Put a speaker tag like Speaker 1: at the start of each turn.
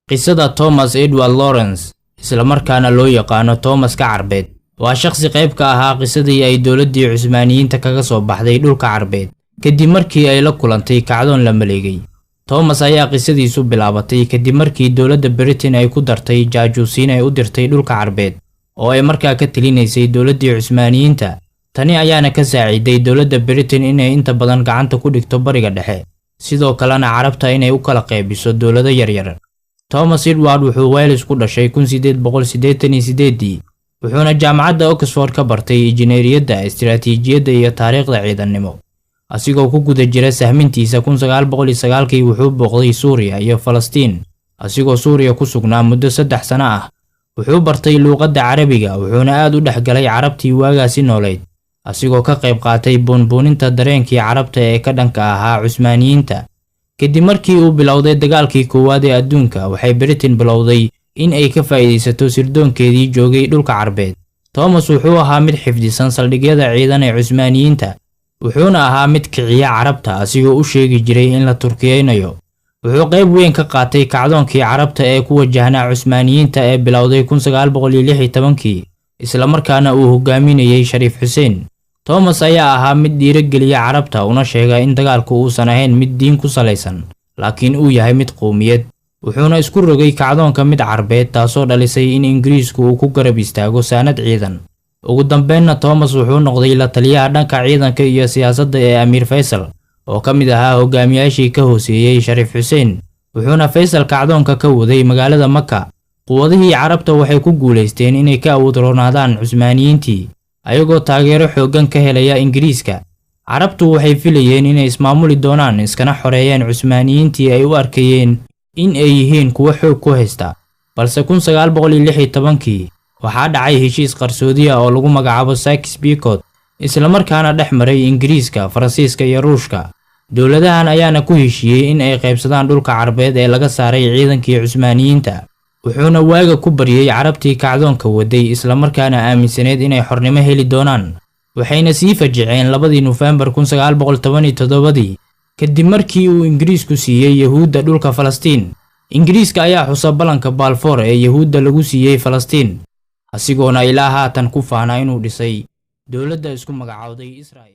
Speaker 1: qisada Thomas Edward Lawrence isla markaana loo yaqaano Thomas ka Carbeed waa shakhsi qayb ka ahaa qisadii ay dawladdii Cusmaaniyiinta kaga soo baxday dhulka Carbeed kadib markii ay la kulantay kacdoon la maleegay. Thomas ayaa qisadiisu bilaabatay kadib markii dawladda Britain ay ku dartay jaajuusiin ay u dirtay dhulka Carbeed oo ay markaa ka talinaysay dawladdii Cusmaaniyiinta. Tani ayaana ka saaciday dawladda Britain inay inta badan gacanta ku dhigto bariga dhexe, sidoo kalena Carabta inay u kala qaybiso dawlado yaryar. Thomas Edward wuxuu Wales ku dhashay 1888 wuxuuna jaamacadda Oxford ka bartay injineeriyadda, istiraatiijiyadda iyo taariikhda ciidannimo. Asigoo ku guda jira sahmintiisa 1909 wuxuu booqday Suuriya iyo Falastiin. Asigoo Suuriya ku sugnaa muddo 3 sano ah, wuxuu bartay luqadda Carabiga wuxuuna aad u dhexgalay Carabtii waagaasi nooleed, asigoo ka qayb qaatay buunbuuninta dareenkii Carabta ee ka dhanka ahaa Cusmaaniyiinta. Kadib markii uu bilowday dagaalkii koowaad ee adduunka, waxay Britain bilowday in ay ka faa'iideysato sirdoonkeedii joogay dhulka Carbeed. Thomas wuxuu ahaa mid xifdisan saldhigyada ciidan ee Cusmaaniyiinta, wuxuuna ahaa mid kiciya Carabta asigoo u sheegi jiray in la Turkiyeynayo. Wuxuu qayb weyn ka qaatay kacdoonkii Carabta ee ku wajahnaa Cusmaaniyiinta ee bilowday 1916 isla markaana uu hogaaminayay Shariif Xuseen. Thomas ayaa ahaa mid dhiirigeliya Carabta una sheegay in dagaalku uusan ahayn mid diin ku salaysan, laakiin uu yahay mid qowmiyad. Wuxuuna isku rogay kacdoonka mid Carbeed taasoo dhalisay in Ingiriisku uu ku garab istaago saanad ciidan. Ugu dambeynna Thomas wuxuu noqday la taliyaha dhanka ciidanka iyo siyaasadda ee Amiir Faysal oo ka mid ahaa hogaamiyaashii ka hooseeyay Shariif Xuseen. Wuxuuna Faysal kacdoonka ka waday magaalada Makka. Quwadihii Carabta waxay ku guuleysteen inay ka awood roonaadaan Cusmaaniyiintii ayagoo taageero xooggan ka helaya Ingiriiska. Carabtu waxay filayeen inay ismaamuli doonaan iskana xoreeyeen Cusmaaniyiintii ay u arkayeen in ay yihiin kuwa xoog ku haysta. Balse 1916 waxaa dhacay heshiis qarsoodi ah oo lagu magacaabo Sykes-Picot isla markaana dhex maray Ingiriiska, Faransiiska iyo Ruushka. Dawladahan ayaana ku heshiiyey in ay qaybsadaan dhulka Carbeed ee laga saaray ciidankii Cusmaaniyiinta. Wuxuuna waaga ku baryay Carabtii kacdoonka waday isla markaana aaminsaneed inay xornimo heli doonaan. Waxayna sii fajiceen 2 November 1917 kadib markii uu Ingiriisku siiyay Yahuudda dhulka Falastiin. Ingiriiska ayaa xusa balanka Balfour ee Yahuudda lagu siiyay Falastiin, asigoona ilaa haatan ku faana inuu dhisay dawladda isku magacaawday Israel.